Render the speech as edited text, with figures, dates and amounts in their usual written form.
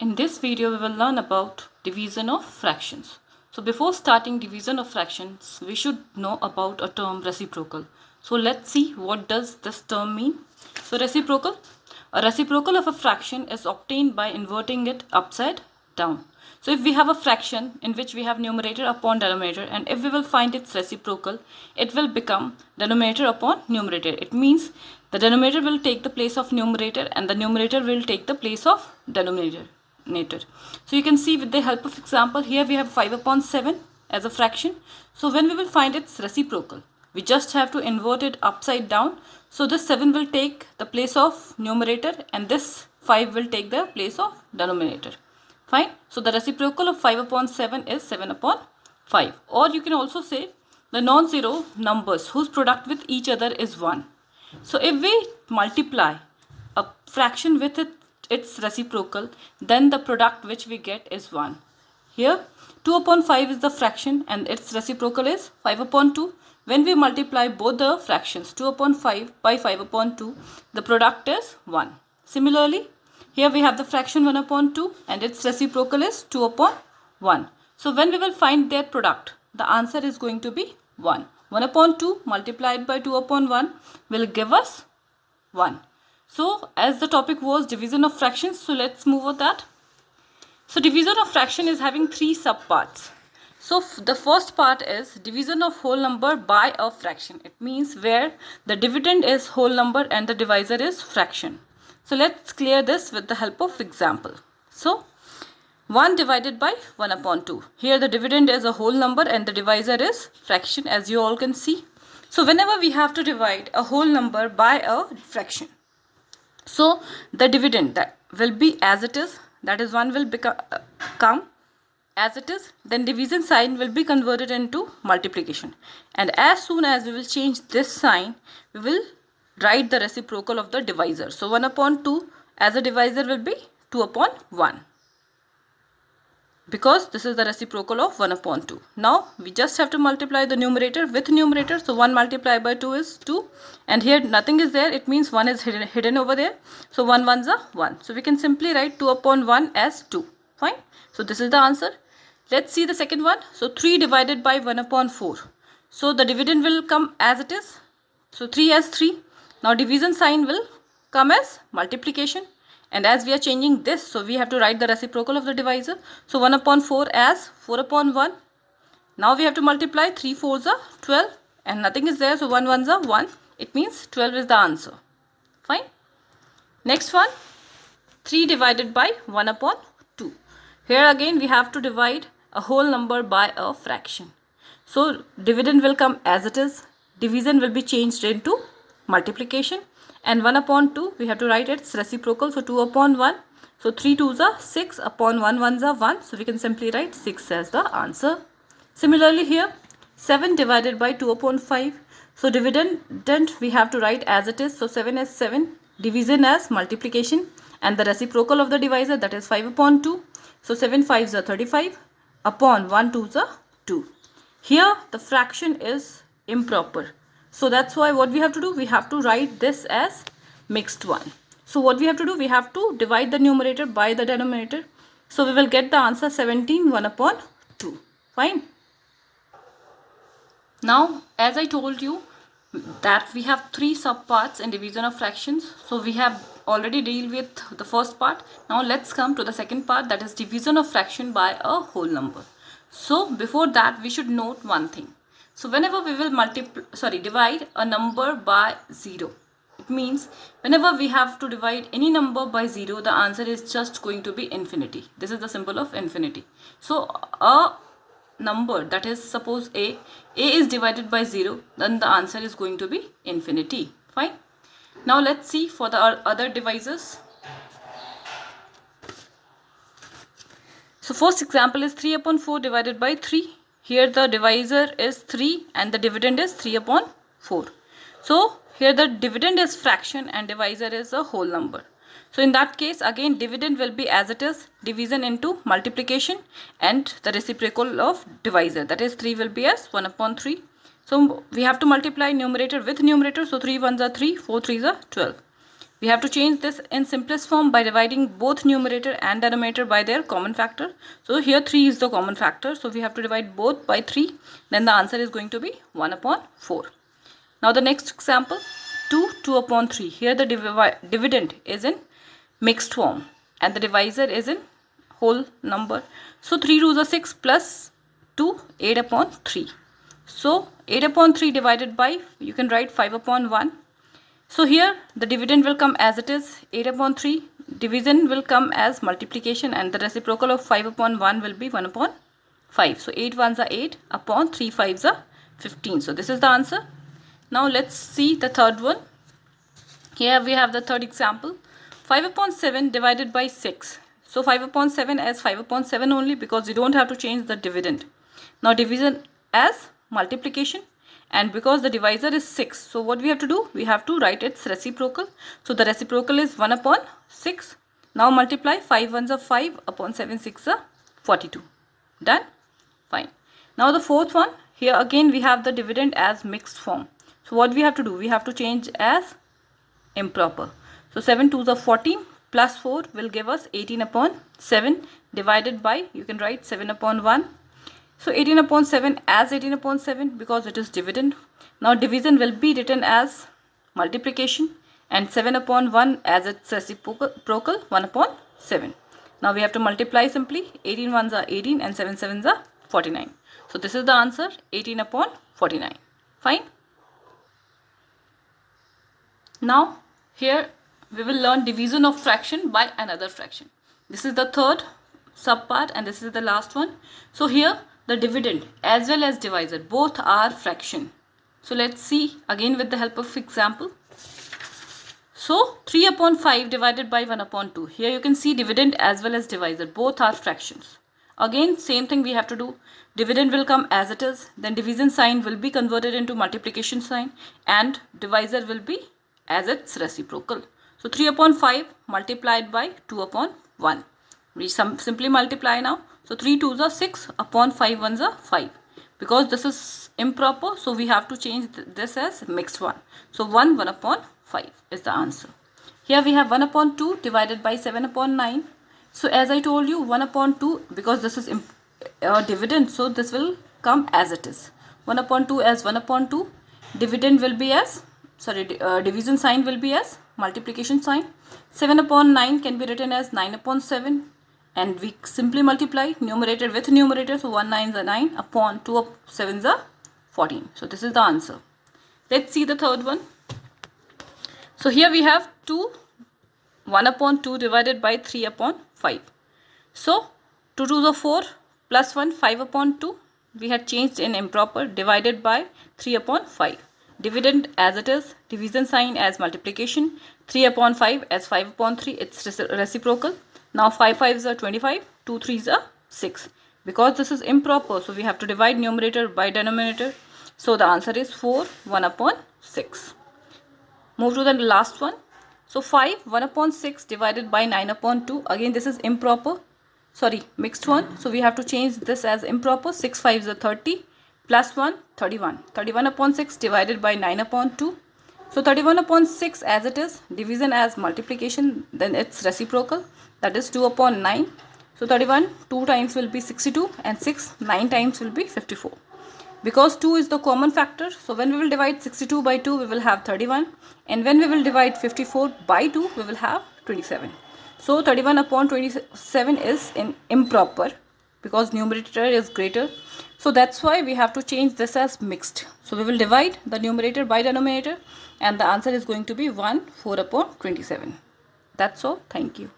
In this video, we will learn about division of fractions. So before starting division of fractions, we should know about a term reciprocal. So let's see what does this term mean. So reciprocal, a reciprocal of a fraction is obtained by inverting it upside down. So if we have a fraction in which we have numerator upon denominator, and if we will find its reciprocal, it will become denominator upon numerator. It means the denominator will take the place of numerator and the numerator will take the place of denominator. So you can see with the help of example, here we have 5 upon 7 as a fraction. So when we will find its reciprocal, we just have to invert it upside down. So this 7 will take the place of numerator and this 5 will take the place of denominator. Fine. So the reciprocal of 5 upon 7 is 7 upon 5. Or you can also say the non-zero numbers whose product with each other is 1. So if we multiply a fraction with its reciprocal, then the product which we get is 1. Here 2 upon 5 is the fraction and its reciprocal is 5 upon 2. When we multiply both the fractions 2 upon 5 by 5 upon 2, the product is 1. Similarly, here we have the fraction 1 upon 2 and its reciprocal is 2 upon 1. So when we will find their product, the answer is going to be 1. 1 upon 2 multiplied by 2 upon 1 will give us 1. So as the topic was division of fractions, so let's move on that. So division of fraction is having 3 subparts. So the first part is division of whole number by a fraction. It means where the dividend is whole number and the divisor is fraction. So let's clear this with the help of example. So 1 divided by 1 upon 2. Here the dividend is a whole number and the divisor is fraction, as you all can see. So whenever we have to divide a whole number by a fraction, so the dividend that will be as it is, that is 1 will come as it is, then division sign will be converted into multiplication. And as soon as we will change this sign, we will write the reciprocal of the divisor. So 1 upon 2 as a divisor will be 2 upon 1. Because this is the reciprocal of 1 upon 2. Now we just have to multiply the numerator with numerator. So 1 multiplied by 2 is 2. And here nothing is there. It means 1 is hidden over there. So 1 ones are 1. So we can simply write 2 upon 1 as 2. Fine. So this is the answer. Let's see the second one. So 3 divided by 1 upon 4. So the dividend will come as it is. So 3 as 3. Now division sign will come as multiplication. And as we are changing this, so we have to write the reciprocal of the divisor. So 1 upon 4 as 4 upon 1. Now we have to multiply 3 4s are 12 and nothing is there. So 1 1s are 1. It means 12 is the answer. Fine. Next one, 3 divided by 1 upon 2. Here again we have to divide a whole number by a fraction. So dividend will come as it is. Division will be changed into multiplication. And 1 upon 2, we have to write its reciprocal. So 2 upon 1. So 3 2s are 6 upon 1 1s are 1. So we can simply write 6 as the answer. Similarly here, 7 divided by 2 upon 5. So dividend we have to write as it is. So 7 as 7. Division as multiplication. And the reciprocal of the divisor, that is 5 upon 2. So 7 5s are 35. Upon 1 2s are 2. Here the fraction is improper. So that's why what we have to do, we have to write this as mixed one. So what we have to do, we have to divide the numerator by the denominator. So we will get the answer 17 1 upon 2. Fine. Now as I told you that we have 3 subparts in division of fractions. So we have already dealt with the first part. Now let's come to the second part, that is division of fraction by a whole number. So before that we should note one thing. So whenever we will divide a number by 0, it means whenever we have to divide any number by 0, the answer is just going to be infinity. This is the symbol of infinity. So a number, that is suppose a is divided by 0, then the answer is going to be infinity. Fine. Now let's see for the other divisors. So first example is 3 upon 4 divided by 3. Here the divisor is 3 and the dividend is 3 upon 4. So here the dividend is fraction and divisor is a whole number. So in that case again dividend will be as it is, division into multiplication, and the reciprocal of divisor, that is 3 will be as 1 upon 3. So we have to multiply numerator with numerator. So 3 1s are 3, 4 3s are 12. We have to change this in simplest form by dividing both numerator and denominator by their common factor. So here 3 is the common factor. So we have to divide both by 3. Then the answer is going to be 1 upon 4. Now the next example, 2 upon 3. Here the dividend is in mixed form and the divisor is in whole number. So 3 2s are 6 plus 2, 8 upon 3. So 8 upon 3 divided by, you can write 5 upon 1. So here the dividend will come as it is, 8 upon 3. Division will come as multiplication and the reciprocal of 5 upon 1 will be 1 upon 5. So 8 ones are 8 upon 3 5s are 15. So this is the answer. Now let's see the third one. Here we have the third example. 5 upon 7 divided by 6. So 5 upon 7 as 5 upon 7 only, because you don't have to change the dividend. Now division as multiplication, and because the divisor is 6, so what we have to do? We have to write its reciprocal. So the reciprocal is 1 upon 6. Now multiply, 5 ones are 5 upon 7 6 are 42. Done? Fine. Now the fourth one. Here again we have the dividend as mixed form. So what we have to do? We have to change as improper. So 7 2s are 14 plus 4 will give us 18 upon 7 divided by, you can write 7 upon 1. So 18 upon 7 as 18 upon 7 because it is dividend. Now division will be written as multiplication and 7 upon 1 as its reciprocal 1 upon 7. Now we have to multiply simply. 18 ones are 18 and 7 sevens are 49. So this is the answer, 18 upon 49. Fine. Now here we will learn division of fraction by another fraction. This is the third subpart and this is the last one. So here the dividend as well as divisor both are fraction. So let's see again with the help of example. So 3 upon 5 divided by 1 upon 2. Here you can see dividend as well as divisor both are fractions. Again same thing we have to do. Dividend will come as it is, then division sign will be converted into multiplication sign and divisor will be as its reciprocal. So 3 upon 5 multiplied by 2 upon 1. We simply multiply now. So 3 2s are 6 upon 5 1s are 5. Because this is improper, so we have to change this as mixed one. So 1 upon 5 is the answer. Here we have 1 upon 2 divided by 7 upon 9. So as I told you, 1 upon 2, because this is dividend, so this will come as it is. 1 upon 2 as 1 upon 2. Dividend will be as, division sign will be as multiplication sign. 7 upon 9 can be written as 9 upon 7. And we simply multiply numerator with numerator. So 1 9s are 9 upon 2 7s are 14. So this is the answer. Let's see the third one. So here we have 1 upon 2 divided by 3 upon 5. So 2 2s are 4 plus 1 5 upon 2. We had changed in improper, divided by 3 upon 5. Dividend as it is, division sign as multiplication, 3 upon 5 as 5 upon 3, it's reciprocal. Now 5 5s are 25, 2 3s are 6. Because this is improper, so we have to divide numerator by denominator. So the answer is 4 1 upon 6. Move to the last one. So 5 1 upon 6 divided by 9 upon 2. Again this is improper. Mixed one. So we have to change this as improper. 6 5s are 30 plus 1 31. 31 upon 6 divided by 9 upon 2. So 31 upon 6 as it is, division as multiplication, then it's reciprocal, that is 2 upon 9. So 31 2 times will be 62 and 6 9 times will be 54. Because 2 is the common factor, so when we will divide 62 by 2 we will have 31, and when we will divide 54 by 2 we will have 27. So 31 upon 27 is in improper because numerator is greater. So that's why we have to change this as mixed. So we will divide the numerator by denominator and the answer is going to be 1 4 upon 27. That's all. Thank you.